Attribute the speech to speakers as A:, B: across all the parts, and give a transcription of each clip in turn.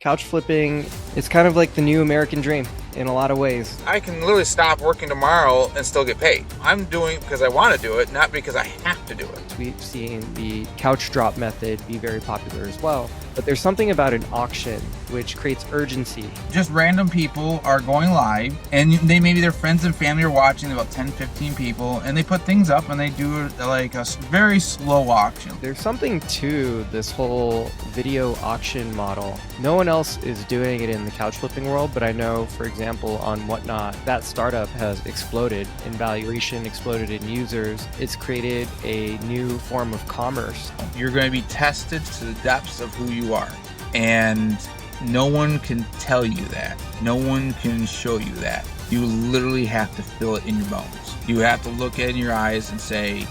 A: Couch flipping is kind of like the new American dream in a lot of ways.
B: I can literally stop working tomorrow and still get paid. I'm doing it because I want to do it, not because I have to do it.
A: We've seen the couch drop method be very popular as well. But there's something about an auction which creates urgency.
B: Just random people are going live, and maybe their friends and family are watching, about 10, 15 people, and they put things up and they do like a very slow auction.
A: There's something to this whole video auction model. No one else is doing it in the couch flipping world, but I know, for example, on Whatnot, that startup has exploded in valuation, exploded in users. It's created a new form of commerce.
B: You're going to be tested to the depths of who you are, and no one can tell you that. No one can show you that. You literally have to feel it in your bones. You have to look it in your eyes and say,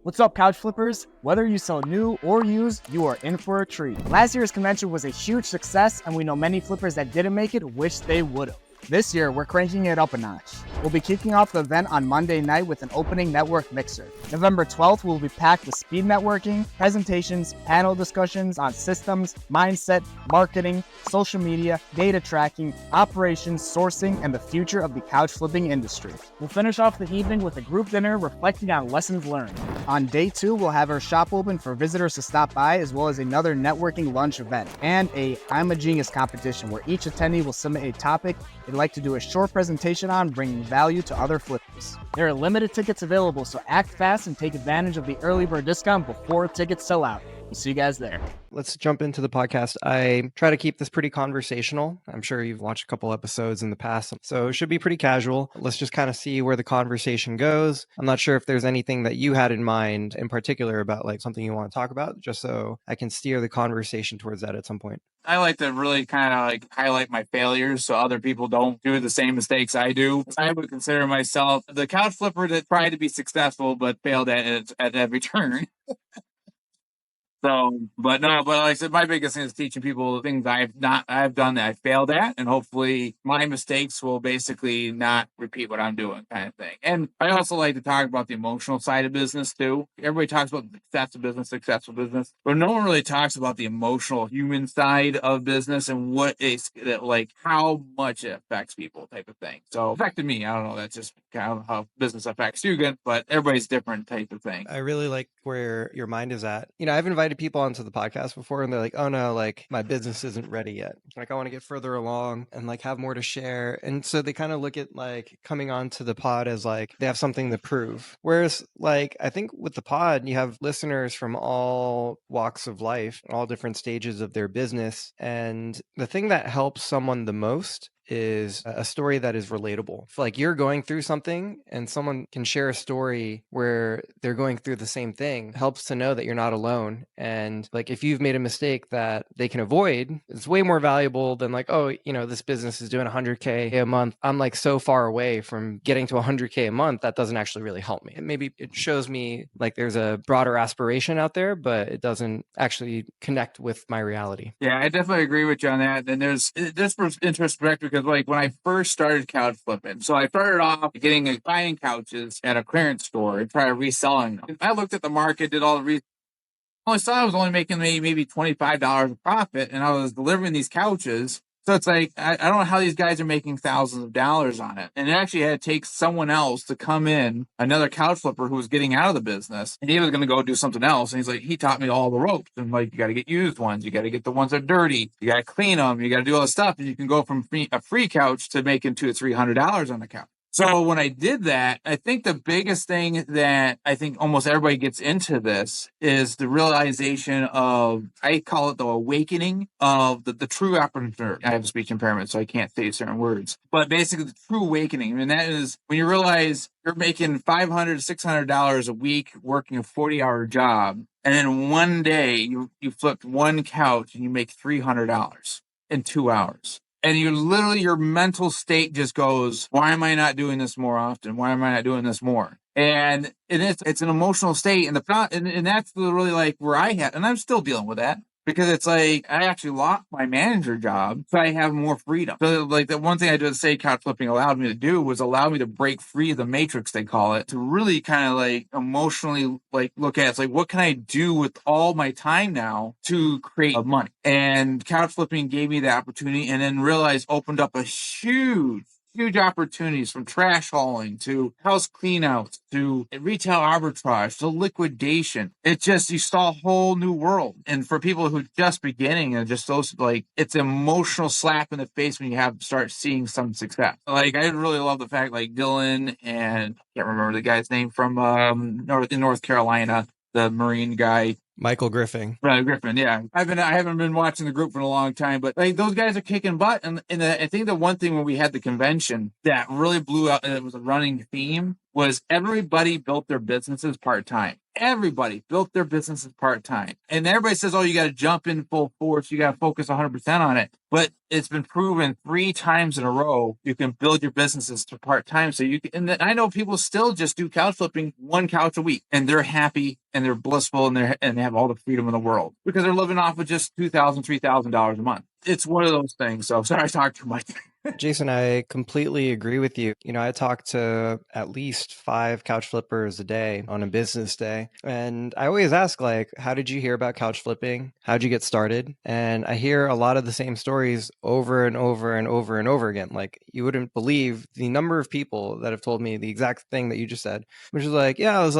C: what's up, couch flippers? Whether you sell new or used, you are in for a treat. Last year's convention was a huge success, and we know many flippers that didn't make it wish they would've. This year, we're cranking it up a notch. We'll be kicking off the event on Monday night with an opening network mixer. November 12th will be packed with speed networking, presentations, panel discussions on systems, mindset, marketing, social media, data tracking, operations, sourcing, and the future of the couch flipping industry. We'll finish off the evening with a group dinner reflecting on lessons learned. On day 2, we'll have our shop open for visitors to stop by, as well as another networking lunch event and a I'm a Genius competition where each attendee will submit a topic they'd like to do a short presentation on, bringing value to other flippers. There are limited tickets available, so act fast and take advantage of the early bird discount before tickets sell out. We'll see you guys there.
A: Let's jump into the podcast. I try to keep this pretty conversational. I'm sure you've watched a couple episodes in the past, so it should be pretty casual. Let's just kind of see where the conversation goes. I'm not sure if there's anything that you had in mind in particular about like something you want to talk about, just so I can steer the conversation towards that at some point.
B: I like to really kind of like highlight my failures so other people don't do the same mistakes I do. I would consider myself the couch flipper that tried to be successful but failed at it at every turn. So, but like I said, my biggest thing is teaching people the things I've done that I failed at, and hopefully my mistakes will basically not repeat what I'm doing, kind of thing. And I also like to talk about the emotional side of business too. Everybody talks about successful business, but no one really talks about the emotional human side of business and what is that, like how much it affects people, type of thing. So, it affected me. I don't know. That's just kind of how business affects you, again, but everybody's different, type of thing.
A: I really like where your mind is at. You know, I've invited people onto the podcast before and they're like, oh no, like my business isn't ready yet. Like I want to get further along and like have more to share. And so they kind of look at like coming onto the pod as like they have something to prove. Whereas like I think with the pod, you have listeners from all walks of life, all different stages of their business. And the thing that helps someone the most is a story that is relatable. If like you're going through something and someone can share a story where they're going through the same thing, it helps to know that you're not alone. And like if you've made a mistake that they can avoid, it's way more valuable than like, oh, you know, this business is doing 100K a month. I'm like so far away from getting to 100K a month. That doesn't actually really help me. Maybe it shows me like there's a broader aspiration out there, but it doesn't actually connect with my reality.
B: Yeah, I definitely agree with you on that. And there's this introspect because like when I first started couch flipping, so I started off buying couches at a clearance store and try reselling them. I looked at the market, did all the research. I saw I was only making maybe $25 of profit, and I was delivering these couches. So it's like, I don't know how these guys are making thousands of dollars on it. And it actually had to take someone else to come in, another couch flipper who was getting out of the business, and he was going to go do something else. And he's like, he taught me all the ropes. And like, you got to get used ones. You got to get the ones that are dirty. You got to clean them. You got to do all this stuff. And you can go from a free couch to making $200 or $300 on the couch. So when I did that, I think the biggest thing that I think almost everybody gets into this is the realization of, I call it the awakening of the true entrepreneur. I have a speech impairment, so I can't say certain words. But basically the true awakening, and that is when you realize you're making $500, $600 a week working a 40-hour job, and then one day you flipped one couch and you make $300 in 2 hours. And your mental state just goes, why am I not doing this more often? Why am I not doing this more? And it's an emotional state. And that's really like where I had, and I'm still dealing with that. because it's like I actually lost my manager job, so I have more freedom. So like the one thing I did say couch flipping allowed me to do was allow me to break free of the matrix, they call it, to really kind of like emotionally like look at it's like what can I do with all my time now to create money. And couch flipping gave me the opportunity, and then realized opened up a huge opportunities, from trash hauling to house cleanouts to retail arbitrage to liquidation. It just, you saw a whole new world. And for people who just beginning and just those, like, it's an emotional slap in the face when you have start seeing some success. Like, I really love the fact, like Dylan, and I can't remember the guy's name from North Carolina, the Marine guy.
A: Michael Griffin.
B: Griffin, yeah. I haven't been watching the group for a long time, but like those guys are kicking butt. And I think the one thing when we had the convention that really blew out, and it was a running theme, was everybody built their businesses part-time. Everybody built their businesses part-time. And everybody says, oh, you got to jump in full force. You got to focus 100% on it. But it's been proven 3 times in a row, you can build your businesses to part-time. So you can, and I know people still just do couch flipping 1 couch a week, and they're happy and they're blissful, and they have all the freedom in the world because they're living off of just $2,000, $3,000 a month. It's one of those things. So sorry I talked too much.
A: Jason, I completely agree with you. You know, I talk to at least 5 couch flippers a day on a business day. And I always ask, like, how did you hear about couch flipping? How'd you get started? And I hear a lot of the same stories over and over and over and over again. Like, you wouldn't believe the number of people that have told me the exact thing that you just said, which is like, yeah, I was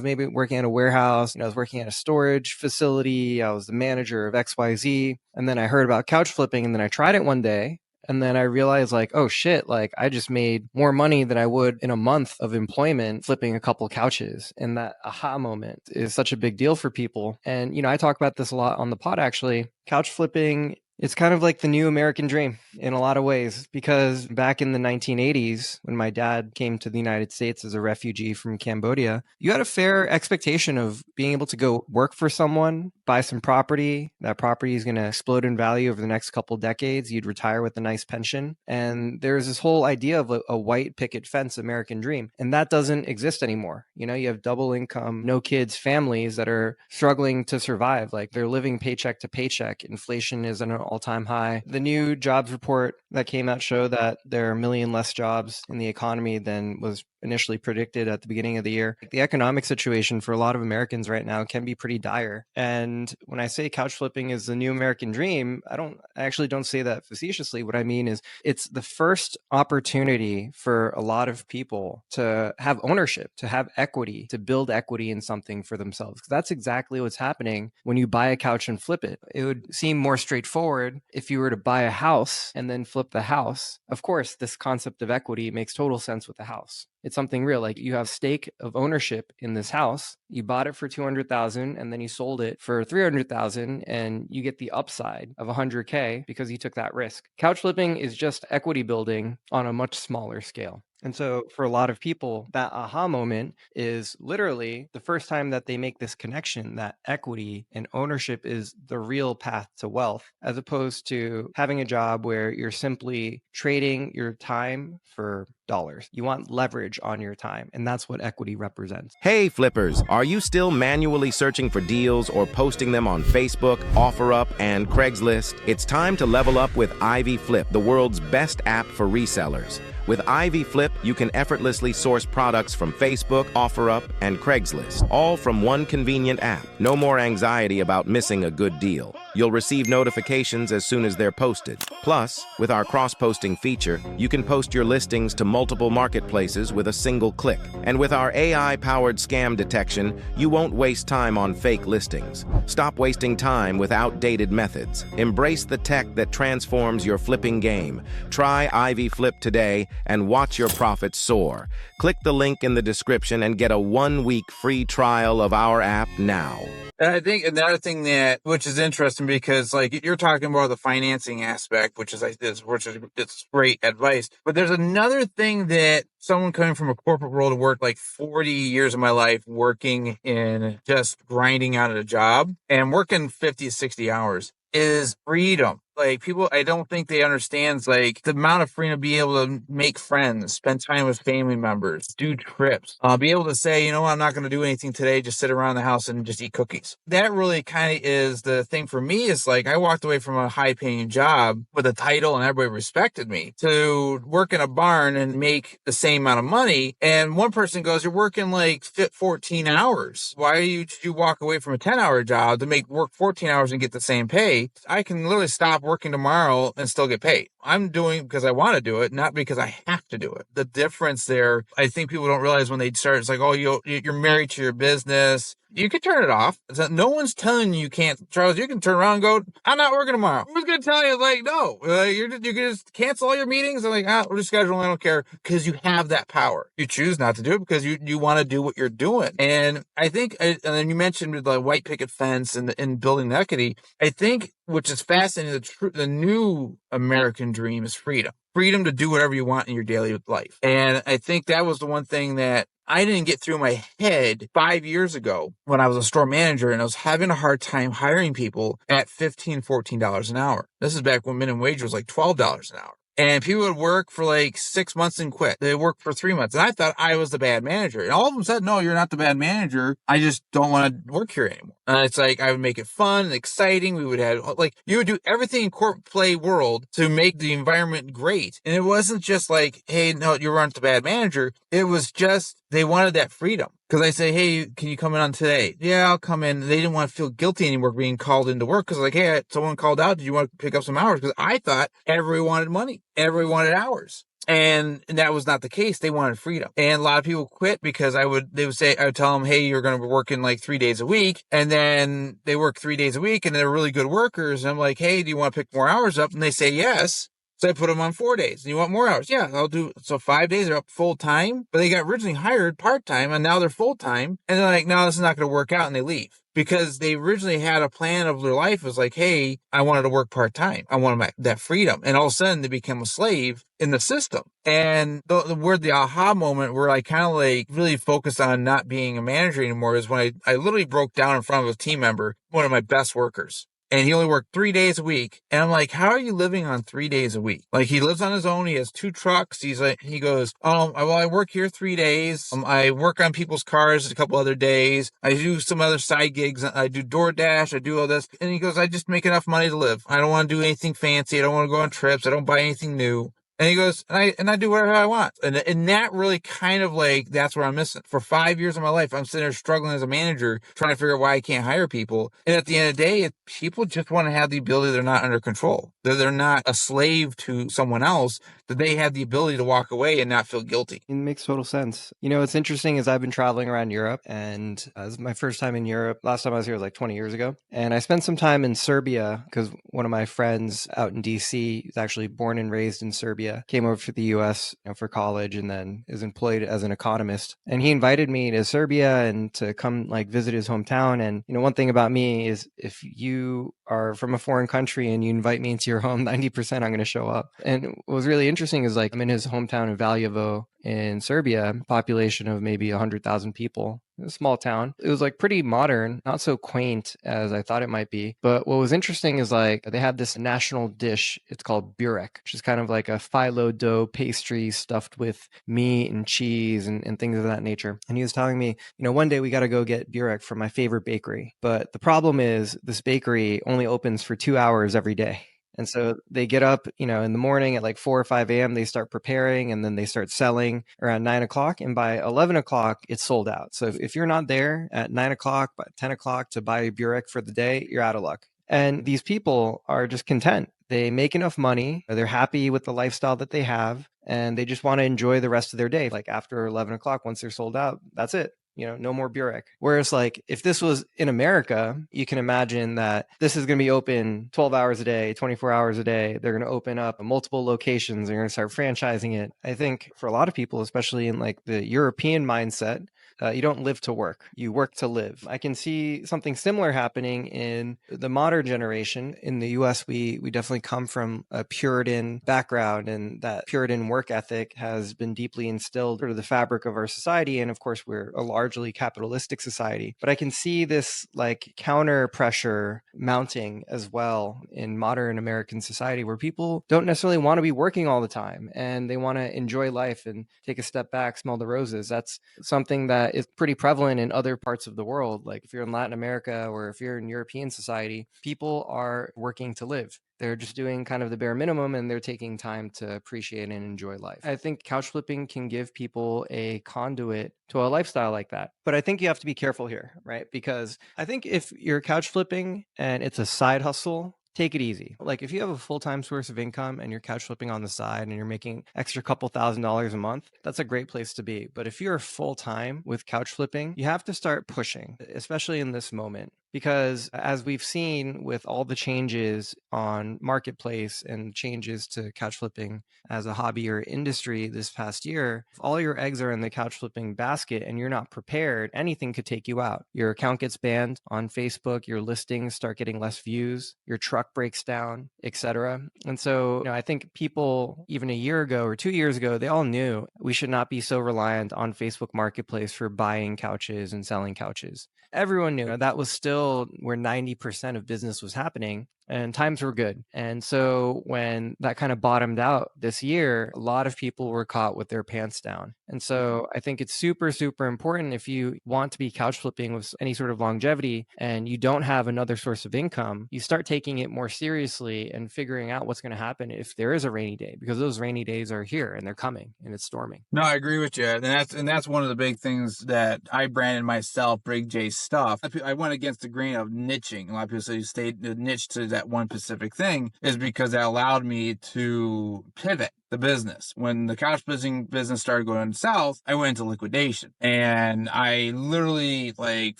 A: maybe working at a warehouse, I was working at a storage facility. I was the manager of XYZ. And then I heard about couch flipping, and then I tried it one day. And then I realized, like, oh shit, like I just made more money than I would in a month of employment flipping a couple couches. And that aha moment is such a big deal for people. And, you know, I talk about this a lot on the pod, actually. Couch flipping, it's kind of like the new American dream in a lot of ways, because back in the 1980s, when my dad came to the United States as a refugee from Cambodia, you had a fair expectation of being able to go work for someone, buy some property. That property is going to explode in value over the next couple decades. You'd retire with a nice pension. And there's this whole idea of a white picket fence American dream. And that doesn't exist anymore. You know, you have double income, no kids families that are struggling to survive. Like, they're living paycheck to paycheck. Inflation is at an all-time high. The new jobs report that came out showed that there are 1 million less jobs in the economy than was initially predicted at the beginning of the year. The economic situation for a lot of Americans right now can be pretty dire. And when I say couch flipping is the new American dream, I actually don't say that facetiously. What I mean is it's the first opportunity for a lot of people to have ownership, to have equity, to build equity in something for themselves. Because that's exactly what's happening when you buy a couch and flip it. It would seem more straightforward if you were to buy a house and then flip the house. Of course, this concept of equity makes total sense with the house. It's something real. Like, you have stake of ownership in this house. You bought it for $200,000 and then you sold it for $300,000, and you get the upside of $100K because you took that risk. Couch flipping is just equity building on a much smaller scale. And so for a lot of people, that aha moment is literally the first time that they make this connection that equity and ownership is the real path to wealth, as opposed to having a job where you're simply trading your time for dollars. You want leverage on your time, and that's what equity represents.
D: Hey flippers, are you still manually searching for deals or posting them on Facebook, OfferUp, and Craigslist? It's time to level up with Ivy Flip, the world's best app for resellers. With Ivy Flip, you can effortlessly source products from Facebook, OfferUp, and Craigslist, all from one convenient app. No more anxiety about missing a good deal. You'll receive notifications as soon as they're posted. Plus, with our cross-posting feature, you can post your listings to multiple marketplaces with a single click. And with our AI-powered scam detection, you won't waste time on fake listings. Stop wasting time with outdated methods. Embrace the tech that transforms your flipping game. Try Ivy Flip today and watch your profits soar. Click the link in the description and get a 1-week free trial of our app now.
B: And I think another thing which is interesting, because like you're talking about the financing aspect, which is it's great advice. But there's another thing that someone coming from a corporate world to work like 40 years of my life working in just grinding out at a job and working 50, 60 hours is freedom. Like people, I don't think they understand like the amount of freedom to be able to make friends, spend time with family members, do trips, be able to say, you know what, I'm not going to do anything today, just sit around the house and just eat cookies. That really kind of is the thing for me. Is like I walked away from a high paying job with a title and everybody respected me to work in a barn and make the same amount of money. And one person goes, you're working like 14 hours. Why did you walk away from a 10-hour job to work 14 hours and get the same pay? I can literally stop working tomorrow and still get paid. I'm doing it because I want to do it, not because I have to do it. The difference there, I think people don't realize when they start, it's like, oh, you're married to your business. You can turn it off. No one's telling you can't. Charles, you can turn around and go, I'm not working tomorrow. Who's going to tell you? Like, no, you can just cancel all your meetings and like, we're just scheduling. I don't care, because you have that power. You choose not to do it because you want to do what you're doing. And I think, and then you mentioned the white picket fence and building equity. I think, which is fascinating, the new American dream is freedom. Freedom to do whatever you want in your daily life. And I think that was the one thing that I didn't get through my head 5 years ago when I was a store manager and I was having a hard time hiring people at $15, $14 an hour. This is back when minimum wage was like $12 an hour. And people would work for like 6 months and quit. They worked for 3 months. And I thought I was the bad manager. And all of them said, no, you're not the bad manager. I just don't want to work here anymore. And it's like, I would make it fun and exciting. We would have like, you would do everything in corporate play world to make the environment great. And it wasn't just like, hey, no, you weren't the bad manager. It was just, they wanted that freedom. Because I say, hey, can you come in on today? Yeah, I'll come in. They didn't want to feel guilty anymore being called into work. Because like, hey, someone called out. Did you want to pick up some hours? Because I thought everyone wanted money. Everyone wanted hours. And that was not the case. They wanted freedom. And a lot of people quit because I would tell them, hey, you're going to be working like 3 days a week. And then they work 3 days a week and they're really good workers. And I'm like, hey, do you want to pick more hours up? And they say yes. So I put them on 4 days. And you want more hours? Yeah, I'll do. So 5 days are up full time, but they got originally hired part time and now they're full time. And they're like, no, this is not going to work out. And they leave because they originally had a plan of their life. It was like, hey, I wanted to work part time. I wanted that freedom. And all of a sudden they become a slave in the system. And the aha moment where I kind of like really focused on not being a manager anymore is when I literally broke down in front of a team member, one of my best workers. And he only worked 3 days a week. And I'm like, how are you living on 3 days a week? Like he lives on his own. He has 2 trucks. He goes, I work here 3 days. I work on people's cars a couple other days. I do some other side gigs. I do DoorDash. I do all this. And he goes, I just make enough money to live. I don't want to do anything fancy. I don't want to go on trips. I don't buy anything new. And he goes, and I do whatever I want. And that really kind of like, that's where I'm missing. For 5 years of my life, I'm sitting there struggling as a manager, trying to figure out why I can't hire people. And at the end of the day, people just want to have the ability they're not under control. They're not a slave to someone else, that they have the ability to walk away and not feel guilty.
A: It makes total sense. You know, what's interesting is I've been traveling around Europe, and this is my first time in Europe. Last time I was here was like 20 years ago. And I spent some time in Serbia because one of my friends out in DC is actually born and raised in Serbia, came over to the US for college and then is employed as an economist. And he invited me to Serbia and to come like visit his hometown. And, you know, one thing about me is if you are from a foreign country and you invite me into your home, 90% I'm going to show up. And what was really interesting is like I'm in his hometown of Valjevo in Serbia, population of maybe 100,000 people, a small town. It was like pretty modern, not so quaint as I thought it might be. But what was interesting is like they had this national dish. It's called burek, which is kind of like a phyllo dough pastry stuffed with meat and cheese and things of that nature. And he was telling me, you know, one day we got to go get burek from my favorite bakery. But the problem is this bakery only opens for 2 hours every day. And so they get up, you know, in the morning at like 4 or 5 a.m., they start preparing and then they start selling around 9 o'clock. And by 11 o'clock, it's sold out. So if you're not there at 9 o'clock, by 10 o'clock to buy a burek for the day, you're out of luck. And these people are just content. They make enough money. They're happy with the lifestyle that they have. And they just want to enjoy the rest of their day. Like after 11 o'clock, once they're sold out, that's it. You know, no more burek. Whereas like if this was in America, you can imagine that this is going to be open 12 hours a day, 24 hours a day. They're going to open up multiple locations. They're going to start franchising it. I think for a lot of people, especially in like the European mindset, You don't live to work, you work to live. I can see something similar happening in the modern generation. In the US, we definitely come from a Puritan background, and that Puritan work ethic has been deeply instilled into the fabric of our society. And of course, we're a largely capitalistic society. But I can see this like counter pressure mounting as well in modern American society, where people don't necessarily want to be working all the time and they want to enjoy life and take a step back, smell the roses. That's something that is pretty prevalent in other parts of the world. Like if you're in Latin America or if you're in European society, people are working to live. They're just doing kind of the bare minimum and they're taking time to appreciate and enjoy life. I think couch flipping can give people a conduit to a lifestyle like that. But I think you have to be careful here, right? Because I think if you're couch flipping and it's a side hustle, take it easy. Like if you have a full-time source of income and you're couch flipping on the side and you're making extra couple $1,000s a month, that's a great place to be. But if you're full-time with couch flipping, you have to start pushing, especially in this moment. Because as we've seen with all the changes on marketplace and changes to couch flipping as a hobby or industry this past year, if all your eggs are in the couch flipping basket and you're not prepared, anything could take you out. Your account gets banned on Facebook, your listings start getting less views, your truck breaks down, etc. And so, I think people even a year ago or 2 years ago, they all knew we should not be so reliant on Facebook Marketplace for buying couches and selling couches. Everyone knew that was still where 90% of business was happening. And times were good. And so when that kind of bottomed out this year, a lot of people were caught with their pants down. And so I think it's super, super important if you want to be couch flipping with any sort of longevity and you don't have another source of income, you start taking it more seriously and figuring out what's going to happen if there is a rainy day, because those rainy days are here and they're coming and it's storming.
B: No, I agree with you. And that's one of the big things that I branded myself, Brig J Stuff. I went against the grain of niching. A lot of people say you stayed niche to that one specific thing, is because that allowed me to pivot the business. When the couch business started going south, I went into liquidation. And I literally, like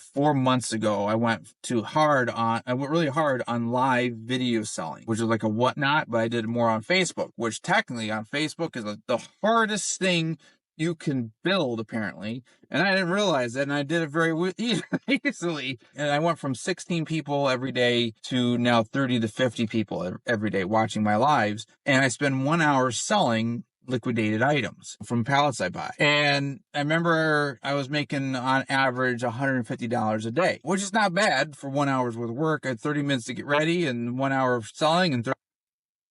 B: 4 months ago, I went really hard on live video selling, which is like a whatnot, but I did more on Facebook, which technically on Facebook is the hardest thing you can build, apparently. And I didn't realize that, and I did it very easily. And I went from 16 people every day to now 30 to 50 people every day watching my lives. And I spend 1 hour selling liquidated items from pallets I buy. And I remember I was making on average $150 a day, which is not bad for 1 hour's worth of work. I had 30 minutes to get ready and 1 hour of selling, and 30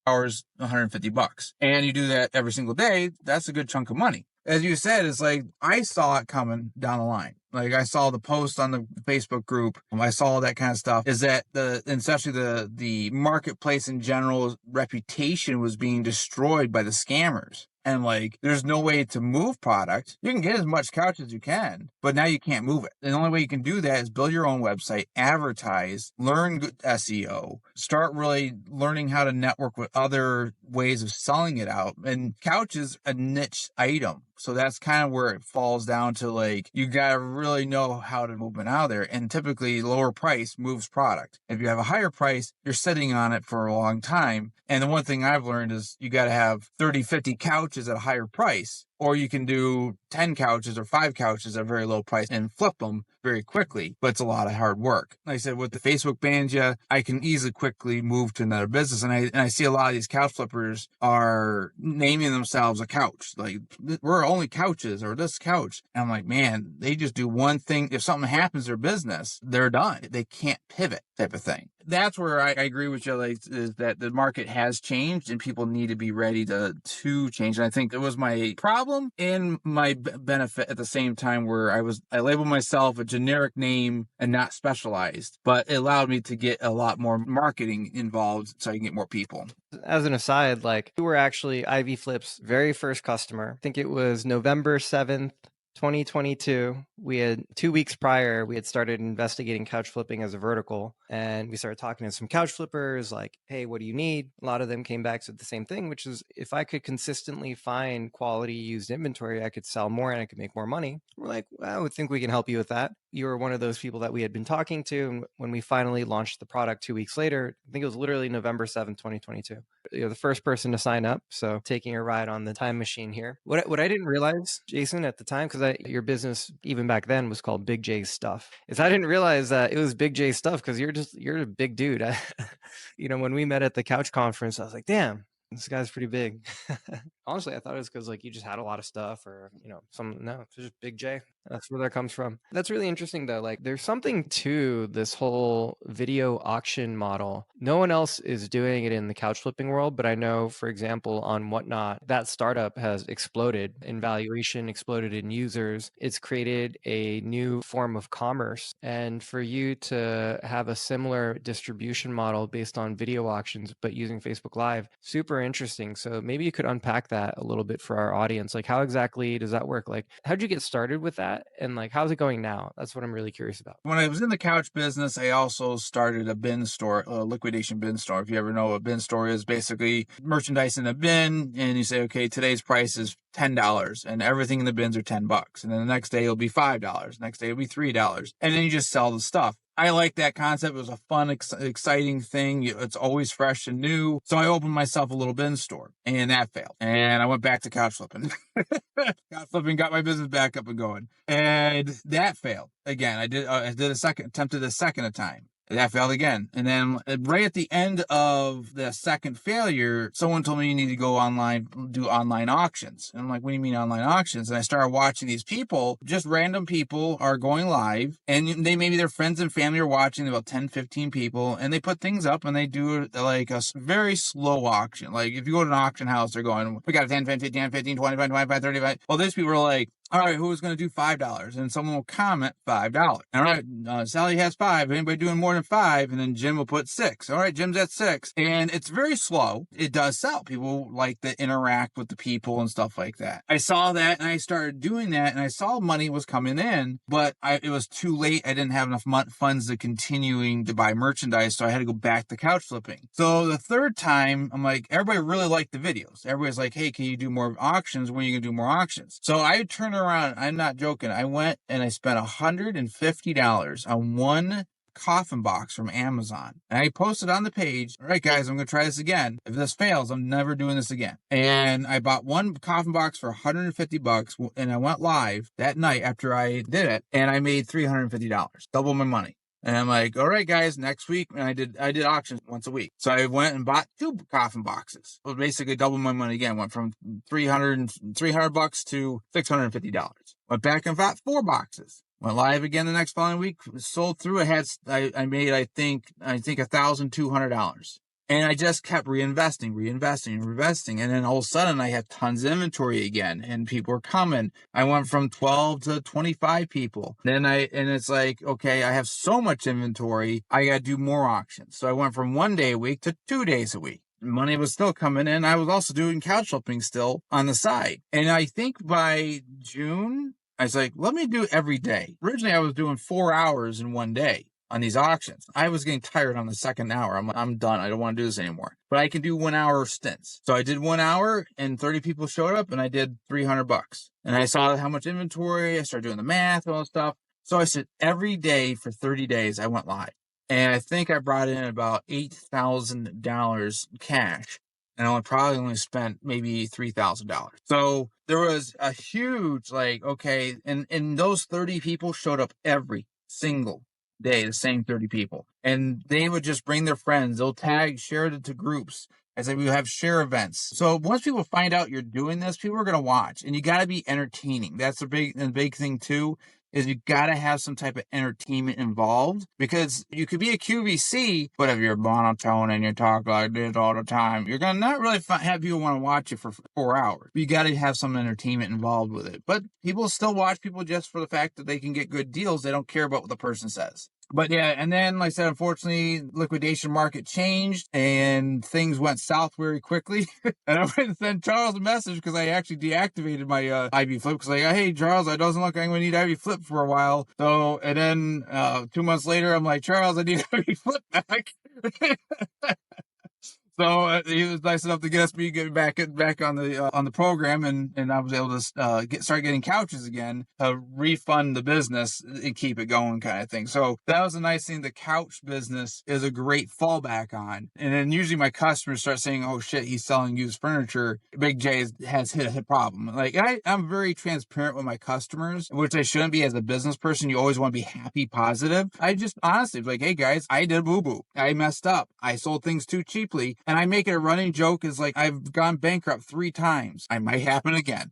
B: hours, $150. And you do that every single day, that's a good chunk of money. As you said, it's like I saw it coming down the line. Like I saw the post on the Facebook group. I saw all that kind of stuff. Is that especially the marketplace in general reputation was being destroyed by the scammers. And like, there's no way to move product. You can get as much couch as you can, but now you can't move it. And the only way you can do that is build your own website, advertise, learn good SEO, start really learning how to network with other ways of selling it out. And couch is a niche item. So that's kind of where it falls down to, like, you got to really know how to move it out there. And typically lower price moves product. If you have a higher price, you're sitting on it for a long time. And the one thing I've learned is you got to have 30, 50 couches at a higher price, or you can do 10 couches or 5 couches at a very low price and flip them very quickly. But it's a lot of hard work. Like I said, with the Facebook bans, I can easily quickly move to another business. And I see a lot of these couch flippers are naming themselves a couch. Like, we're only couches, or this couch. And I'm like, man, they just do one thing. If something happens to their business, they're done. They can't pivot, type of thing. That's where I agree with you, like, is that the market has changed and people need to be ready to change. And I think it was my problem and my benefit at the same time, where I labeled myself a generic name and not specialized, but it allowed me to get a lot more marketing involved so I can get more people.
A: As an aside, like, we were actually Ivy Flip's very first customer. I think it was November 7th, 2022. We had 2 weeks prior, we had started investigating couch flipping as a vertical, and we started talking to some couch flippers like, hey, what do you need? A lot of them came back with the same thing, which is, if I could consistently find quality used inventory, I could sell more and I could make more money. We're like, well, I would think we can help you with that. You were one of those people that we had been talking to. And when we finally launched the product 2 weeks later, I think it was literally November 7th, 2022. You're the first person to sign up. So taking a ride on the time machine here. What I didn't realize, Jason, at the time, because that your business, even back then, was called Big J Stuff. Is I didn't realize that it was Big J Stuff because you're a big dude. When we met at the couch conference, I was like, damn, this guy's pretty big. Honestly, I thought it was because like you just had a lot of stuff, or no, it's just Big J. That's where that comes from. That's really interesting though. Like there's something to this whole video auction model. No one else is doing it in the couch flipping world, but I know, for example, on Whatnot, that startup has exploded in valuation, exploded in users. It's created a new form of commerce. And for you to have a similar distribution model based on video auctions, but using Facebook Live, super interesting. So maybe you could unpack that a little bit for our audience. Like how exactly does that work? Like how'd you get started with that? And like, how's it going now? That's what I'm really curious about.
B: When I was in the couch business, I also started a bin store, a liquidation bin store. If you ever know what a bin store is, basically merchandise in a bin, and you say, okay, today's price is $10, and everything in the bins are $10. And then the next day it'll be $5. Next day it'll be $3. And then you just sell the stuff. I like that concept. It was a fun, exciting thing. It's always fresh and new. So I opened myself a little bin store, and that failed. And I went back to couch flipping. Couch flipping got my business back up and going, and that failed again. Attempted a second time. That failed again. And then right at the end of the second failure, someone told me you need to go online, do online auctions. And I'm like, what do you mean online auctions? And I started watching these people, just random people are going live, and maybe their friends and family are watching, about 10, 15 people, and they put things up and they do like a very slow auction. Like if you go to an auction house, they're going, we got a 10, 15, 10, 15, 25, 25, 35. Well, these people are like, all right, who's going to do $5? And someone will comment $5. All right, Sally has 5. Anybody doing more than 5? And then Jim will put 6. All right, Jim's at 6. And it's very slow. It does sell. People like to interact with the people and stuff like that. I saw that and I started doing that, and I saw money was coming in, but it was too late. I didn't have enough funds to continuing to buy merchandise, so I had to go back to couch flipping. So the third time, I'm like, everybody really liked the videos. Everybody's like, hey, can you do more auctions? When are you going to do more auctions? So I turned around, I'm not joking, I went and I spent $150 on one coffin box from Amazon, and I posted on the page, all right guys, I'm gonna try this again. If this fails, I'm never doing this again. And I bought one coffin box for $150, and I went live that night after I did it, and I made $350, double my money. And I'm like, all right, guys, next week. And I did auctions once a week. So I went and bought 2 coffin boxes. It was basically double my money again. Went from $300 to $650. Went back and bought 4 boxes. Went live again the next following week. Sold through. I made, I think $1,200. And I just kept reinvesting. And then all of a sudden I had tons of inventory again, and people were coming. I went from 12 to 25 people. And it's like, okay, I have so much inventory. I got to do more auctions. So I went from 1 day a week to 2 days a week. Money was still coming in. I was also doing couch flipping still on the side. And I think by June, I was like, let me do every day. Originally I was doing 4 hours in 1 day on these auctions. I was getting tired on the second hour. I'm done. I don't want to do this anymore. But I can do 1 hour stints. So I did 1 hour and 30 people showed up, and I did $300. And I saw how much inventory. I started doing the math and all that stuff. So I said every day for 30 days I went live. And I think I brought in about $8,000 cash. And I probably only spent maybe $3,000. So there was a huge, okay. And those 30 people showed up every single day, the same 30 people, and they would just bring their friends. They'll share it to groups. I said we have share events. So once people find out you're doing this, people are going to watch, and you got to be entertaining. That's the big thing too, is you got to have some type of entertainment involved, because you could be a QVC, but if you're monotone and you talk like this all the time, you're going to not really have people want to watch you for 4 hours. You got to have some entertainment involved with it. But people still watch people just for the fact that they can get good deals. They don't care about what the person says. But yeah, and then, like I said, unfortunately, liquidation market changed and things went south very quickly. And I went and sent Charles a message because I actually deactivated my IV Flip, because hey, Charles, it doesn't look like I'm going to need IV Flip for a while. So, and then 2 months later, I'm like, Charles, I need IV Flip back. So he was nice enough to get me back on the program, and I was able to start getting couches again, refund the business and keep it going, kind of thing. So that was a nice thing. The couch business is a great fallback on, and then usually my customers start saying, "Oh shit, he's selling used furniture. Big J has hit a problem." Like I'm very transparent with my customers, which I shouldn't be as a business person. You always want to be happy, positive. I just honestly like, hey guys, I did boo boo. I messed up. I sold things too cheaply. And I make it a running joke is like, I've gone bankrupt 3 times. I might happen again.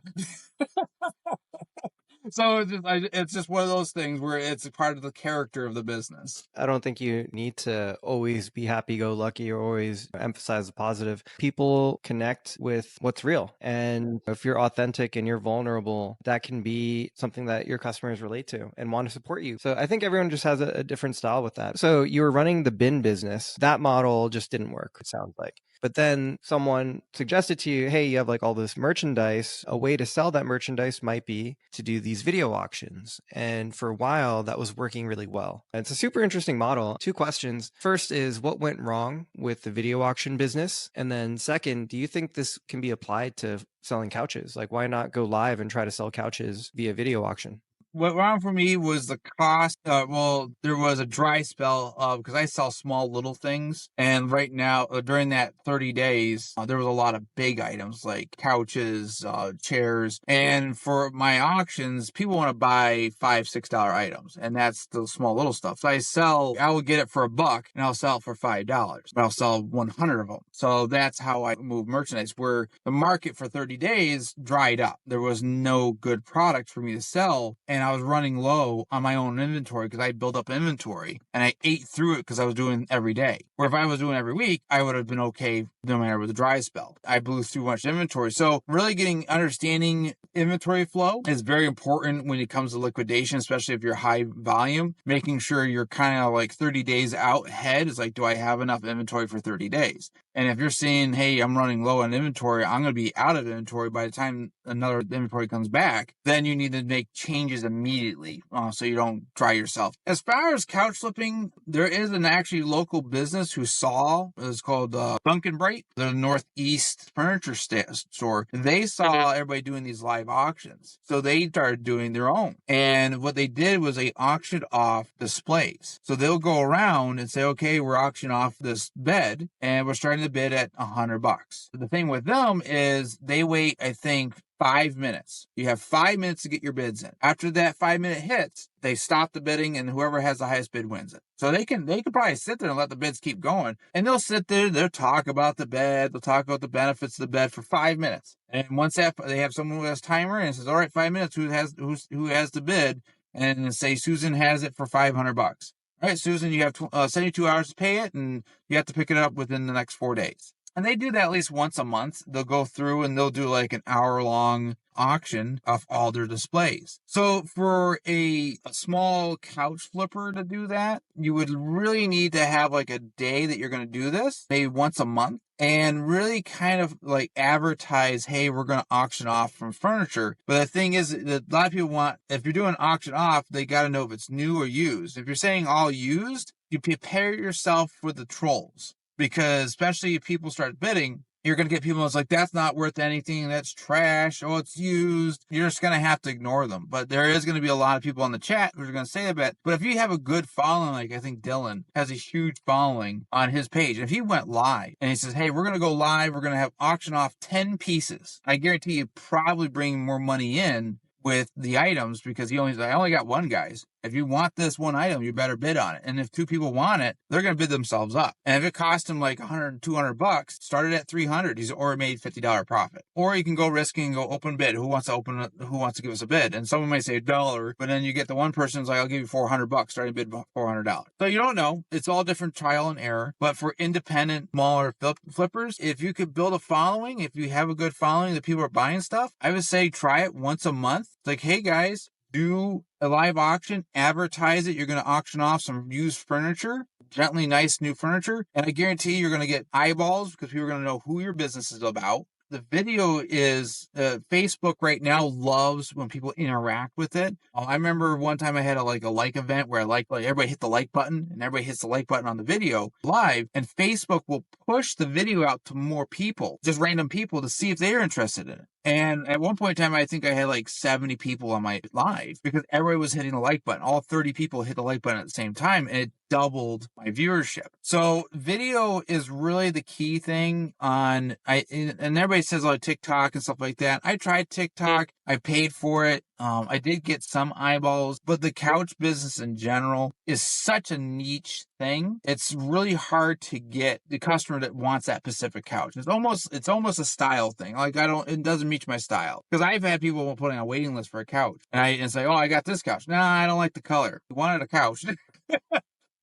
B: So it's just one of those things where it's a part of the character of the business.
A: I don't think you need to always be happy-go-lucky or always emphasize the positive. People connect with what's real. And if you're authentic and you're vulnerable, that can be something that your customers relate to and want to support you. So I think everyone just has a different style with that. So you were running the bin business. That model just didn't work, it sounds like. But then someone suggested to you, hey, you have like all this merchandise. A way to sell that merchandise might be to do these video auctions. And for a while, that was working really well. And it's a super interesting model. 2 questions. First is, what went wrong with the video auction business? And then second, do you think this can be applied to selling couches? Like, why not go live and try to sell couches via video auction?
B: What wrong for me was the cost. Well, there was a dry spell because I sell small little things. And right now, during that 30 days, there was a lot of big items like couches, chairs. And for my auctions, people want to buy $5, $6 items. And that's the small little stuff. So I will get it for $1 and I'll sell it for $5, but I'll sell 100 of them. So that's how I move merchandise, where the market for 30 days dried up. There was no good product for me to sell. And I was running low on my own inventory because I built up inventory and I ate through it because I was doing every day. Where if I was doing every week, I would have been okay no matter what the dry spell. I blew through much inventory. So really understanding inventory flow is very important when it comes to liquidation, especially if you're high volume. Making sure you're kind of like 30 days out ahead is like, do I have enough inventory for 30 days? And if you're saying, hey, I'm running low on inventory, I'm going to be out of inventory by the time another inventory comes back, then you need to make changes immediately so you don't dry yourself. As far as couch flipping, there is an actually local business who saw, it's called Duncan Bright, the Northeast furniture store. They saw everybody doing these live auctions. So they started doing their own. And what they did was they auctioned off displays. So they'll go around and say, okay, we're auctioning off this bed and we're starting to bid at $100. The thing with them is they wait, I think, 5 minutes. You have 5 minutes to get your bids in. After that 5-minute hits, they stop the bidding and whoever has the highest bid wins it. So they can probably sit there and let the bids keep going. And they'll sit there, they'll talk about the bed, they'll talk about the benefits of the bed for 5 minutes. And once that they have someone who has timer and says, all right, 5 minutes, who has the bid? And say Susan has it for $500. All right, Susan, you have 72 hours to pay it, and you have to pick it up within the next 4 days. And they do that at least once a month. They'll go through and they'll do like an hour-long auction of all their displays. So for a small couch flipper to do that, you would really need to have like a day that you're going to do this, maybe once a month, and really kind of like advertise, hey, we're going to auction off from furniture. But the thing is that a lot of people want, if you're doing auction off, they got to know if it's new or used. If you're saying all used, you prepare yourself for the trolls. Because especially if people start bidding, you're going to get people that's like, that's not worth anything. That's trash. Oh, it's used. You're just going to have to ignore them. But there is going to be a lot of people on the chat who are going to say that. But if you have a good following, like I think Dylan has a huge following on his page. If he went live and he says, hey, we're going to go live. We're going to have auction off 10 pieces. I guarantee you probably bring more money in with the items because I only got one, guys. If you want this one item, you better bid on it. And if 2 people want it, they're going to bid themselves up. And if it costs them like $100, $200, start it at $300. He's already made $50 profit. Or you can go risky and go open bid. Who wants to give us a bid? And someone may say $1, but then you get the one person who's like, I'll give you $400. Starting bid $400. So you don't know. It's all different trial and error. But for independent, smaller flippers, if you could build a following, if you have a good following that people are buying stuff, I would say try it once a month. It's like, hey guys, do a live auction, advertise it. You're going to auction off some used furniture, gently nice new furniture. And I guarantee you're going to get eyeballs because people are going to know who your business is about. The video is Facebook right now loves when people interact with it. I remember one time I had a like event where like everybody hit the like button and everybody hits the like button on the video live, and Facebook will push the video out to more people, just random people, to see if they're interested in it. And at one point in time, I think I had like 70 people on my live because everybody was hitting the like button. All 30 people hit the like button at the same time, and it doubled my viewership. So video is really the key thing and everybody says like TikTok and stuff like that. I tried TikTok. I paid for it. I did get some eyeballs, but the couch business in general is such a niche thing. It's really hard to get the customer that wants that specific couch. It's almost a style thing. Like it doesn't meet my style, because I've had people putting a waiting list for a couch and say, oh, I got this couch. No, I don't like the color. You wanted a couch.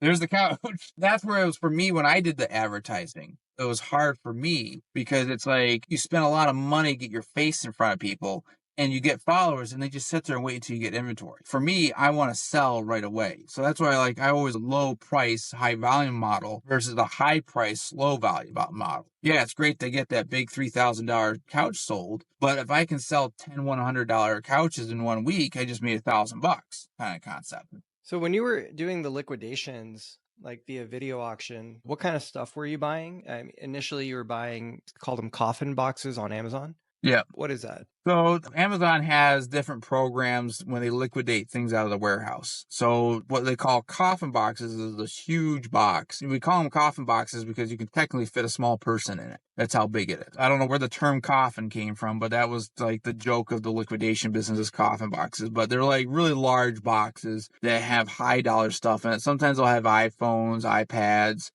B: There's the couch. That's where it was for me when I did the advertising. It was hard for me because it's like you spend a lot of money to get your face in front of people, and you get followers and they just sit there and wait until you get inventory. For me, I want to sell right away. So that's why I always low price, high volume model versus a high price, low value model. Yeah, it's great to get that big $3,000 couch sold, but if I can sell 10 $100 couches in 1 week, I just made $1,000 kind of concept.
A: So when you were doing the liquidations, like via video auction, what kind of stuff were you buying? Initially, you were buying, called them coffin boxes on Amazon.
B: Yeah.
A: What is that?
B: So Amazon has different programs when they liquidate things out of the warehouse. So what they call coffin boxes is this huge box. We call them coffin boxes because you can technically fit a small person in it. That's how big it is. I don't know where the term coffin came from, but that was like the joke of the liquidation business is coffin boxes. But they're like really large boxes that have high dollar stuff in it. Sometimes they'll have iPhones, iPads,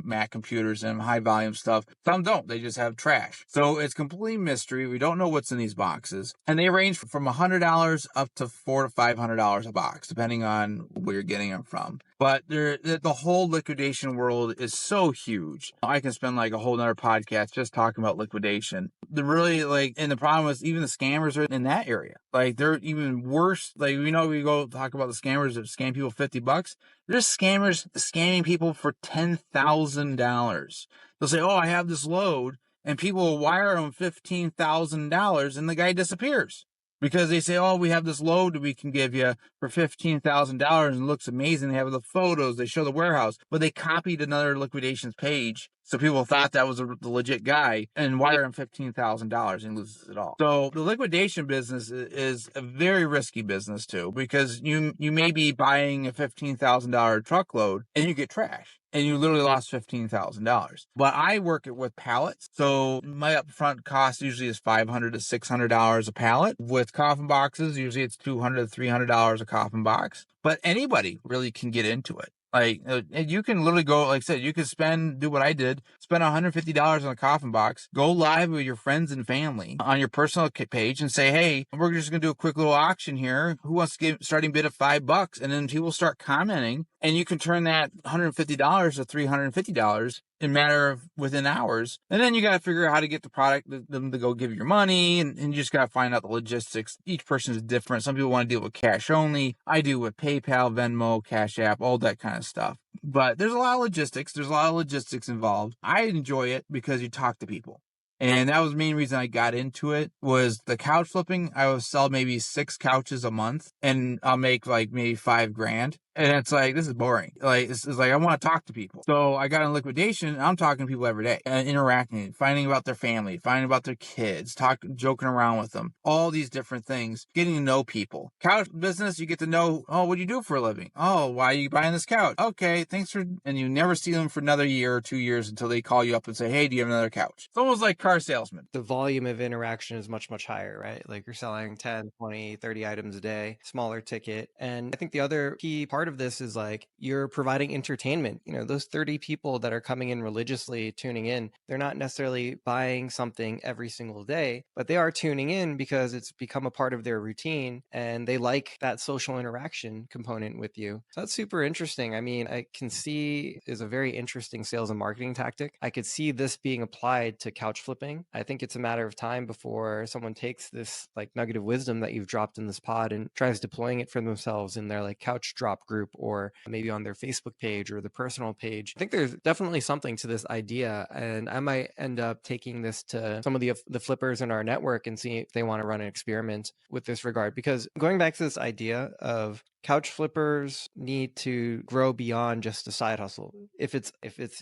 B: Mac computers, and high volume stuff. Some don't. They just have trash. So it's complete mystery. We don't know what's in these boxes. And they range from $100 up to $400 to $500 a box, depending on where you're getting them from. But the whole liquidation world is so huge. I can spend like a whole nother podcast just talking about liquidation. They're really and the problem is even the scammers are in that area. Like they're even worse. Like, we go talk about the scammers that scam people $50. There's scammers scamming people for $10,000. They'll say, oh, I have this load. And people will wire them $15,000 and the guy disappears. Because they say, oh, we have this load that we can give you for $15,000 and it looks amazing. They have the photos, they show the warehouse, but they copied another liquidations page. So people thought that was the legit guy and wire him $15,000 and loses it all. So the liquidation business is a very risky business too, because you may be buying a $15,000 truckload and you get trash. And you literally lost $15,000. But I work it with pallets. So my upfront cost usually is $500 to $600 a pallet. With coffin boxes, usually it's $200 to $300 a coffin box. But anybody really can get into it. Like, you can literally go, like I said, you can do what I did, spend $150 on a coffin box, go live with your friends and family on your personal page and say, hey, we're just going to do a quick little auction here. Who wants to give starting bid of $5? And then people start commenting, and you can turn that $150 to $350 in a matter of within hours. And then you got to figure out how to get the product, them to go give you your money. And you just got to find out the logistics. Each person is different. Some people want to deal with cash only. I do with PayPal, Venmo, Cash App, all that kind of stuff. But there's a lot of logistics. There's a lot of logistics involved. I enjoy it because you talk to people. And that was the main reason I got into it, was the couch flipping. I would sell maybe 6 couches a month and I'll make like maybe $5,000. And it's like, this is boring. Like, it's like, I want to talk to people. So I got in liquidation and I'm talking to people every day and interacting, finding about their family, finding about their kids, joking around with them, all these different things, getting to know people. Couch business, you get to know, oh, what do you do for a living? Oh, why are you buying this couch? Okay, thanks for, and you never see them for another year or 2 years until they call you up and say, hey, do you have another couch? It's almost like car salesman.
A: The volume of interaction is much, much higher, right? Like you're selling 10, 20, 30 items a day, smaller ticket. And I think the other key part of this is like you're providing entertainment. You know, those 30 people that are coming in religiously, tuning in, they're not necessarily buying something every single day, but they are tuning in because it's become a part of their routine and they like that social interaction component with you. So that's super interesting. I mean, I can see is a very interesting sales and marketing tactic. I could see this being applied to couch flipping. I think it's a matter of time before someone takes this like nugget of wisdom that you've dropped in this pod and tries deploying it for themselves in their like couch drop group or maybe on their Facebook page or the personal page. I think there's definitely something to this idea, and I might end up taking this to some of the flippers in our network and see if they want to run an experiment with this regard. Because going back to this idea of couch flippers need to grow beyond just a side hustle. If it's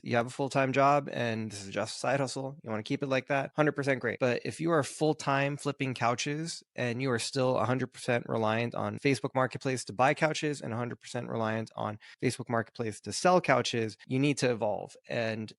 A: you have a full-time job and this is just a side hustle, you want to keep it like that, 100% great. But if you are full-time flipping couches and you are still 100% reliant on Facebook Marketplace to buy couches and 100% reliant on Facebook Marketplace to sell couches, you need to evolve. And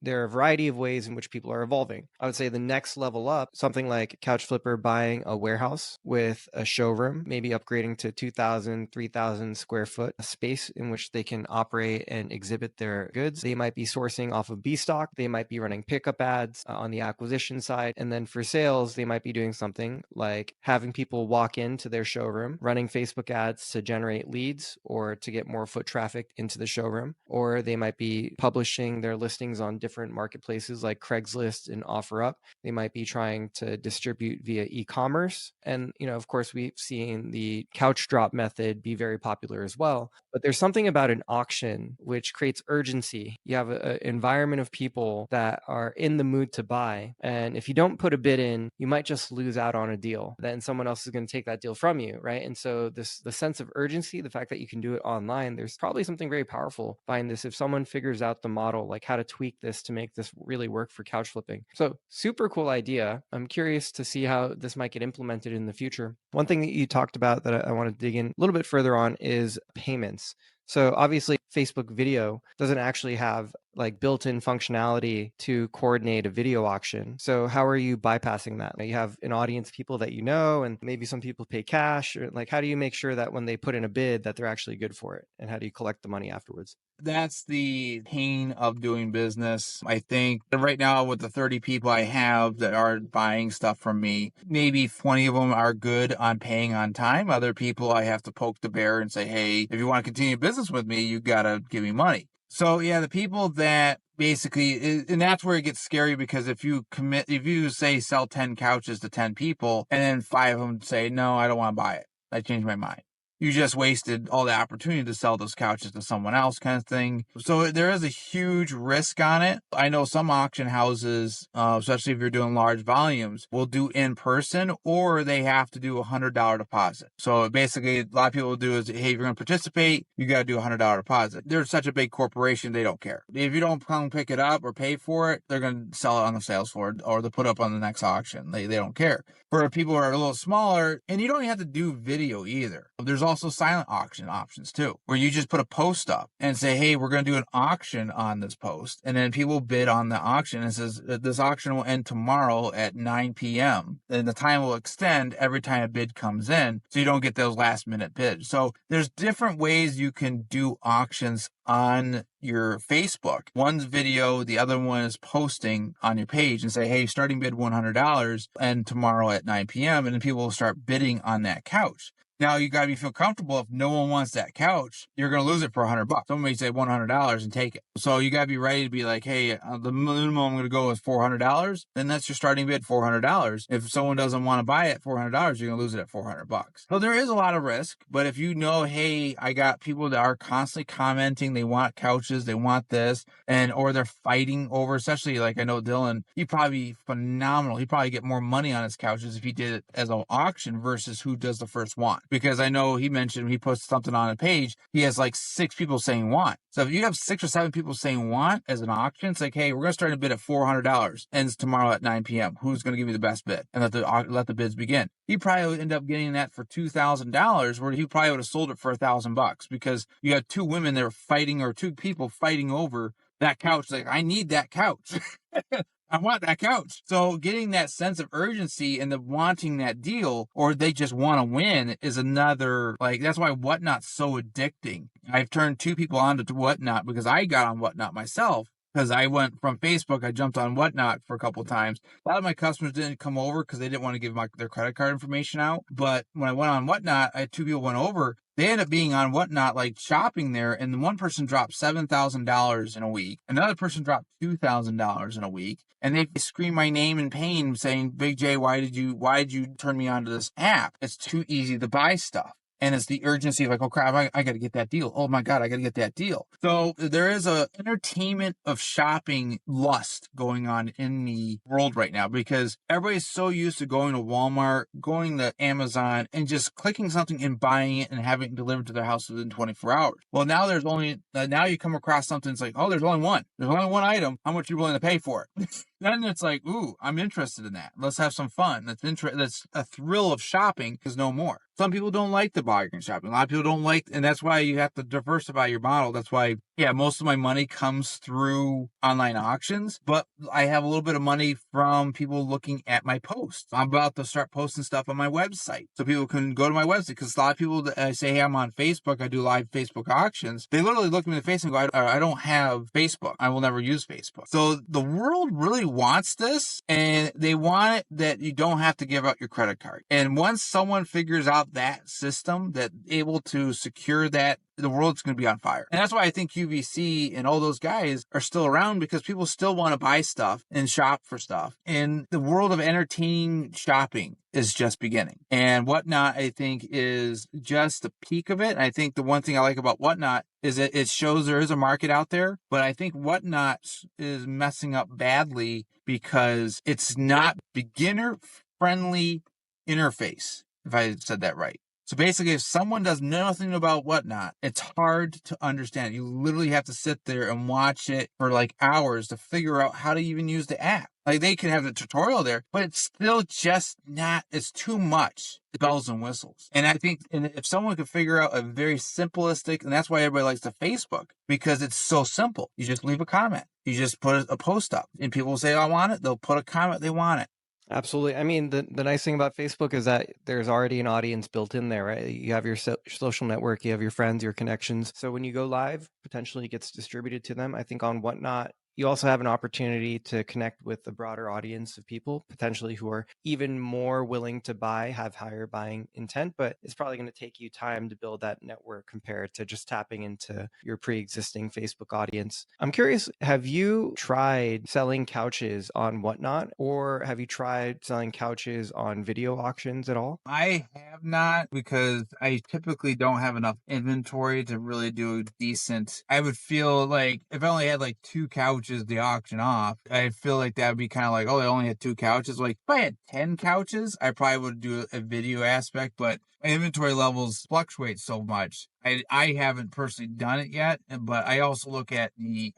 A: there are a variety of ways in which people are evolving. I would say the next level up, something like Couch Flipper buying a warehouse with a showroom, maybe upgrading to 2,000, 3,000 square foot space in which they can operate and exhibit their goods. They might be sourcing off of B stock. They might be running pickup ads on the acquisition side. And then for sales, they might be doing something like having people walk into their showroom, running Facebook ads to generate leads or to get more foot traffic into the showroom. Or they might be publishing their listings on different marketplaces like Craigslist and OfferUp. They might be trying to distribute via e-commerce. And, of course, we've seen the couch drop method be very popular as well. But there's something about an auction which creates urgency. You have an environment of people that are in the mood to buy. And if you don't put a bid in, you might just lose out on a deal. Then someone else is going to take that deal from you, right? And so the sense of urgency, the fact that you can do it online, there's probably something very powerful behind this if someone figures out the model, like how to tweak this to make this really work for couch flipping. So super cool idea. I'm curious to see how this might get implemented in the future. One thing that you talked about that I want to dig in a little bit further on is payments. So obviously Facebook video doesn't actually have like built-in functionality to coordinate a video auction. So how are you bypassing that? You have an audience of people that you know, and maybe some people pay cash. Or like, how do you make sure that when they put in a bid that they're actually good for it? And how do you collect the money afterwards?
B: That's the pain of doing business. I think right now with the 30 people I have that are buying stuff from me, maybe 20 of them are good on paying on time. Other people I have to poke the bear and say, hey, if you want to continue business with me, you got to give me money. So yeah, the people that basically, and that's where it gets scary, because if you say sell 10 couches to 10 people and then 5 of them say, no, I don't want to buy it, I changed my mind, you just wasted all the opportunity to sell those couches to someone else, kind of thing. So there is a huge risk on it. I know some auction houses, especially if you're doing large volumes, will do in person, or they have to do $100 deposit. So basically, a lot of people will do is, hey, if you're going to participate, you got to do $100 deposit. They're such a big corporation, they don't care. If you don't come pick it up or pay for it, they're going to sell it on the sales floor, or they'll put it up on the next auction. They don't care. For people who are a little smaller, and you don't even have to do video either. There's also silent auction options too, where you just put a post up and say, hey, we're going to do an auction on this post. And then people bid on the auction, and it says this auction will end tomorrow at 9 p.m. And the time will extend every time a bid comes in, so you don't get those last minute bids. So there's different ways you can do auctions on your Facebook. One's video, the other one is posting on your page and say, hey, starting bid $100 and tomorrow at 9 p.m. And then people will start bidding on that couch. Now you gotta feel comfortable. If no one wants that couch, you're gonna lose it for $100. Someone may say $100 and take it. So you gotta be ready to be like, hey, the minimum I'm gonna go is $400. Then that's your starting bid, $400. If someone doesn't want to buy it, $400, you're gonna lose it at $400. So there is a lot of risk, but if you know, hey, I got people that are constantly commenting, they want couches, they want this, or they're fighting over, especially like I know Dylan, he'd probably be phenomenal. He'd probably get more money on his couches if he did it as an auction versus who does the first one. Because I know he mentioned he posted something on a page, he has like 6 people saying want. So if you have 6 or 7 people saying want as an auction, it's like, hey, we're going to start a bid at $400, ends tomorrow at 9 p.m. Who's going to give you the best bid? And let the bids begin. He probably would end up getting that for $2,000, where he probably would have sold it for $1,000, because you had 2 women that were fighting, or 2 people fighting over that couch. Like, I need that couch. I want that couch. So getting that sense of urgency and the wanting that deal, or they just want to win, is another, like, that's why Whatnot's so addicting. I've turned 2 people on to Whatnot because I got on Whatnot myself. Because I went from Facebook, I jumped on Whatnot for a couple of times. A lot of my customers didn't come over because they didn't want to give their credit card information out. But when I went on Whatnot, I had 2 people went over. They ended up being on Whatnot, like shopping there, and one person dropped $7,000 in a week. Another person dropped $2,000 in a week, and they scream my name in pain, saying, "Big J, why did you turn me onto this app? It's too easy to buy stuff." And it's the urgency of like, oh crap, I got to get that deal. Oh my God, I got to get that deal. So there is a entertainment of shopping lust going on in the world right now because everybody's so used to going to Walmart, going to Amazon, and just clicking something and buying it and having it delivered to their house within 24 hours. Well, now there's only, now you come across something that's like, oh, there's only one. There's only one item. How much are you willing to pay for it? Then it's like, ooh, I'm interested in that. Let's have some fun. That's a thrill of shopping is no more. Some people don't like the bargain shopping. A lot of people don't like, and that's why you have to diversify your model. That's why, yeah, most of my money comes through online auctions, but I have a little bit of money from people looking at my posts. I'm about to start posting stuff on my website so people can go to my website because a lot of people that say, hey, I'm on Facebook, I do live Facebook auctions. They literally look me in the face and go, I don't have Facebook. I will never use Facebook. So the world really wants this, and they want it that you don't have to give out your credit card. And once someone figures out that system, that able to secure that, the world's going to be on fire. And that's why I think QVC and all those guys are still around, because people still want to buy stuff and shop for stuff. And the world of entertaining shopping is just beginning. And Whatnot, I think, is just the peak of it. And I think the one thing I like about Whatnot is that it shows there is a market out there. But I think Whatnot is messing up badly because it's not beginner-friendly interface, if I said that right. So basically, if someone does nothing about Whatnot, it's hard to understand. You literally have to sit there and watch it for like hours to figure out how to even use the app. Like, they can have the tutorial there, but it's still just not, it's too much bells and whistles. And I think, and if someone could figure out a very simplistic, and that's why everybody likes the Facebook, because it's so simple. You just leave a comment. You just put a post up and people will say, I want it. They'll put a comment. They want it.
A: Absolutely. I mean, the nice thing about Facebook is that there's already an audience built in there, right? You have your social network, you have your friends, your connections. So when you go live, potentially it gets distributed to them. I think on Whatnot, you also have an opportunity to connect with a broader audience of people, potentially who are even more willing to buy, have higher buying intent, but it's probably going to take you time to build that network compared to just tapping into your pre-existing Facebook audience. I'm curious, have you tried selling couches on Whatnot, or have you tried selling couches on video auctions at all?
B: I have not, because I typically don't have enough inventory to really do decent. I would feel like if I only had like 2 couches to auction off, I feel like that would be kind of like, oh, I only had 2 couches. Like, if I had 10 couches, I probably would do a video aspect, but my inventory levels fluctuate so much. I haven't personally done it yet, but I always look at the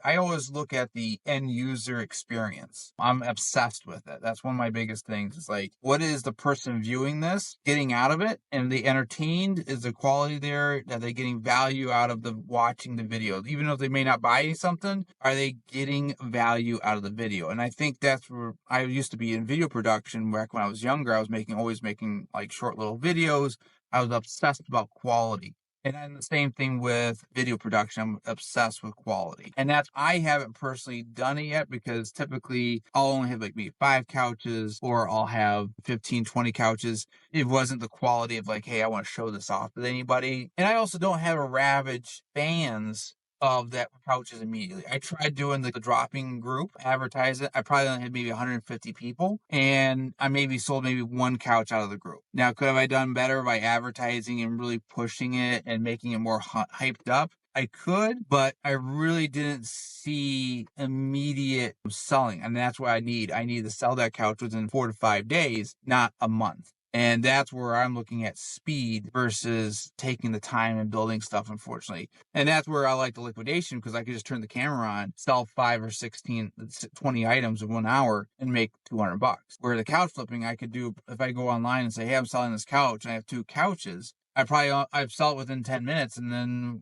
B: end user experience. I'm obsessed with it. That's one of my biggest things. It's like, what is the person viewing this getting out of it? And they entertained? Is the quality there? Are they getting value out of watching the video? Even though they may not buy something, are they getting value out of the video? And I think that's where I used to be in video production back when I was younger. I was always making like short little videos. I was obsessed about quality. And then the same thing with video production. I'm obsessed with quality. And I haven't personally done it yet, because typically I'll only have like maybe 5 couches, or I'll have 15, 20 couches. It wasn't the quality of like, hey, I want to show this off with anybody. And I also don't have a ravaged fans of that couches immediately. I tried doing the dropping group, advertise it. I probably only had maybe 150 people, and I maybe sold maybe 1 couch out of the group. Now, could have I done better by advertising and really pushing it and making it more hyped up? I could, but I really didn't see immediate selling. And that's what I need. I need to sell that couch within 4 to 5 days, not a month. And that's where I'm looking at speed versus taking the time and building stuff, unfortunately. And that's where I like the liquidation, because I could just turn the camera on, sell 5 or 16, 20 items in 1 hour and make $200. Where the couch flipping, I could do, if I go online and say, hey, I'm selling this couch, and I have 2 couches, I'd sell it within 10 minutes, and then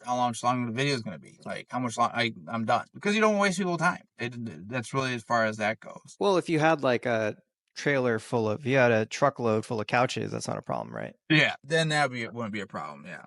B: how long the video is going to be? Like, how much long I'm done. Because you don't waste people's time. That's really as far as that goes.
A: Well, if you had like a you had a truckload full of couches, that's not a problem, right?
B: Yeah, then wouldn't be a problem, yeah.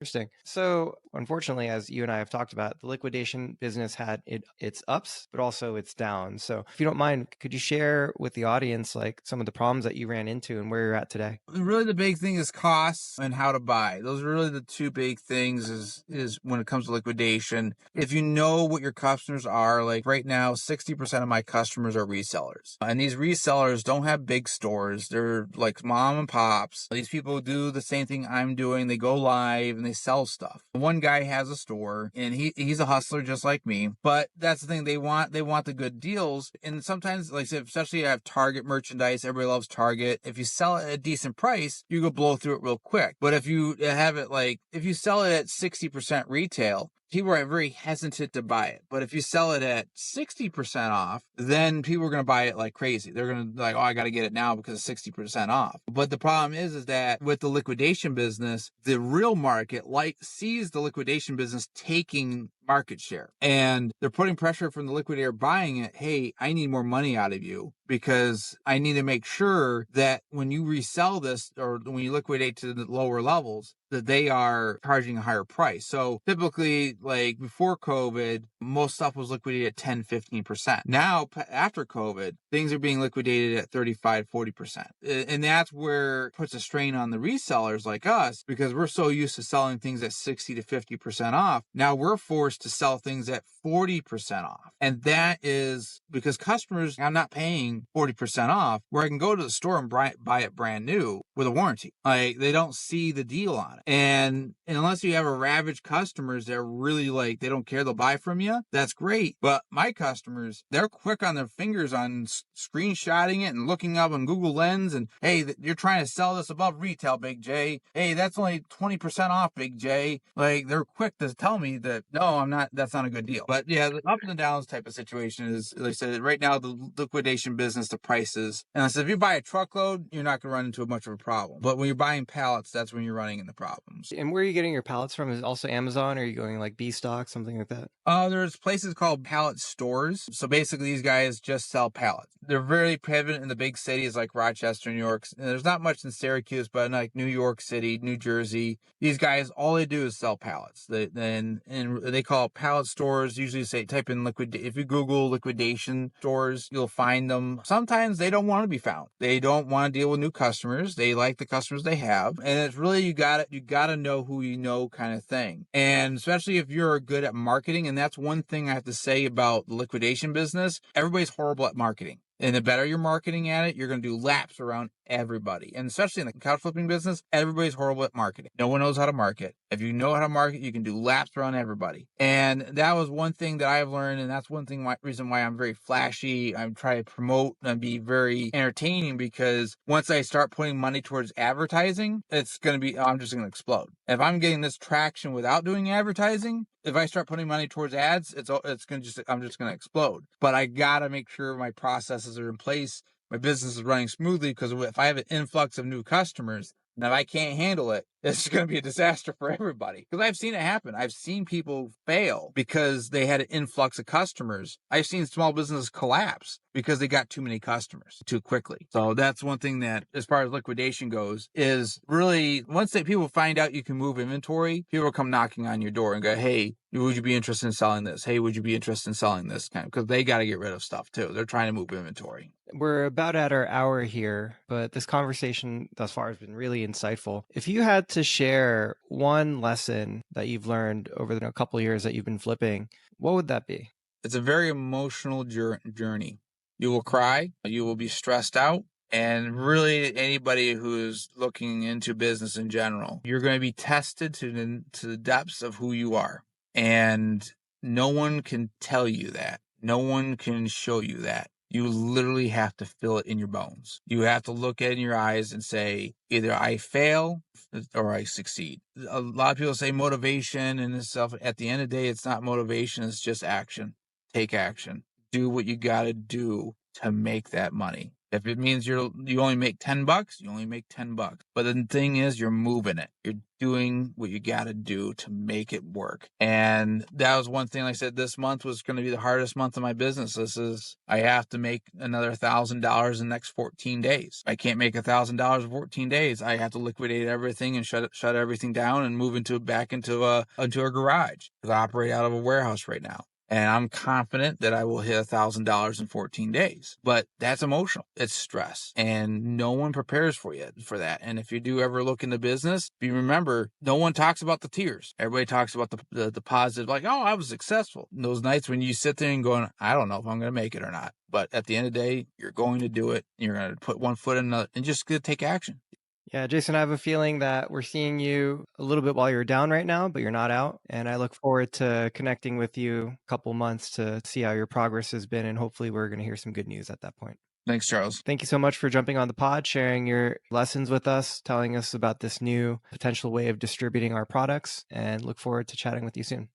A: Interesting. So, unfortunately, as you and I have talked about, the liquidation business had its ups, but also its downs. So, if you don't mind, could you share with the audience like some of the problems that you ran into and where you're at today?
B: Really, the big thing is costs and how to buy. Those are really the two big things is when it comes to liquidation. If you know what your customers are, like right now, 60% of my customers are resellers. And these resellers don't have big stores. They're like mom and pops. These people do the same thing I'm doing. They go live and they sell stuff. One guy has a store and he's a hustler just like me. But that's the thing, they want the good deals. And sometimes, like I said, especially you have Target merchandise, everybody loves Target. If you sell it at a decent price, you go blow through it real quick. But if you have it if you sell it at 60% retail, people are very hesitant to buy it. But if you sell it at 60% off, then people are going to buy it like crazy. They're going to be like, oh, I got to get it now because it's 60% off. But the problem is that with the liquidation business, the real market sees the liquidation business taking market share. And they're putting pressure from the liquidator buying it. Hey, I need more money out of you because I need to make sure that when you resell this or when you liquidate to the lower levels, that they are charging a higher price. So typically, like before COVID, most stuff was liquidated at 10, 15%. Now, after COVID, things are being liquidated at 35, 40%. And that's where it puts a strain on the resellers like us because we're so used to selling things at 60 to 50% off. Now we're forced to sell things at 40% off. And that is because customers are not paying 40% off where I can go to the store and buy it brand new with a warranty. Like they don't see the deal on it. And unless you have a ravaged customers, they're really like, they don't care. They'll buy from you. That's great. But my customers, they're quick on their fingers on screenshotting it and looking up on Google Lens. And hey, you're trying to sell this above retail, Big J. Hey, that's only 20% off, Big J. Like they're quick to tell me that, no, I'm not, that's not a good deal. But yeah, the ups and downs type of situation is, like I said, right now, the liquidation business, the prices. And I said, if you buy a truckload, you're not going to run into much of a problem. But when you're buying pallets, that's when you're running into problems.
A: And where are you getting your pallets from? Is it also Amazon? Or are you going like B stock, something like that?
B: There's places called pallet stores. So basically these guys just sell pallets. They're very prevalent in the big cities like Rochester, New York. And there's not much in Syracuse, but in like New York City, New Jersey, these guys, all they do is sell pallets. And they call it pallet stores. Usually type in if you Google liquidation stores, you'll find them. Sometimes they don't want to be found. They don't want to deal with new customers. They like the customers they have. And it's really, you gotta know who you know kind of thing. And especially if you're good at marketing, and that's one thing I have to say about the liquidation business, everybody's horrible at marketing. And the better you're marketing at it, you're going to do laps around everybody. And especially in the couch flipping business, everybody's horrible at marketing. No one knows how to market. If you know how to market, you can do laps around everybody. And that was one thing that I've learned. And that's one reason why I'm very flashy. I'm trying to promote and be very entertaining because once I start putting money towards advertising, I'm just going to explode. If I'm getting this traction without doing advertising, if I start putting money towards ads, I'm just going to explode. But I got to make sure my processes are in place. My business is running smoothly because if I have an influx of new customers, and if I can't handle it, it's going to be a disaster for everybody. Because I've seen it happen. I've seen people fail because they had an influx of customers. I've seen small businesses collapse because they got too many customers too quickly. So that's one thing that, as far as liquidation goes, is really once people find out you can move inventory, people will come knocking on your door and go, hey, would you be interested in selling this? Hey, would you be interested in selling this? Because they got to get rid of stuff too. They're trying to move inventory.
A: We're about at our hour here, but this conversation thus far has been really insightful. If you had to share one lesson that you've learned over the couple of years that you've been flipping, what would that be?
B: It's a very emotional journey. You will cry, you will be stressed out, and really anybody who's looking into business in general, you're going to be tested to the depths of who you are. And no one can tell you that. No one can show you that. You literally have to feel it in your bones. You have to look at it in your eyes and say, either I fail or I succeed. A lot of people say motivation and this stuff. At the end of the day, it's not motivation. It's just action. Take action. Do what you got to do to make that money. If it means you only make $10, you only make $10. But the thing is, you're moving it. You're doing what you got to do to make it work. And that was one thing. Like I said, this month was going to be the hardest month of my business. I have to make another $1,000 in the next 14 days. If I can't make $1,000 in 14 days, I have to liquidate everything and shut everything down and move back into a garage, because I operate out of a warehouse right now. And I'm confident that I will hit $1,000 in 14 days. But that's emotional. It's stress. And no one prepares for you for that. And if you do ever look into business, you remember, no one talks about the tears. Everybody talks about the positive, like, oh, I was successful. And those nights when you sit there and going, I don't know if I'm going to make it or not. But at the end of the day, you're going to do it. You're going to put one foot in another and just take action.
A: Yeah, Jason, I have a feeling that we're seeing you a little bit while you're down right now, but you're not out. And I look forward to connecting with you a couple months to see how your progress has been. And hopefully we're going to hear some good news at that point.
B: Thanks, Charles.
A: Thank you so much for jumping on the pod, sharing your lessons with us, telling us about this new potential way of distributing our products, and look forward to chatting with you soon.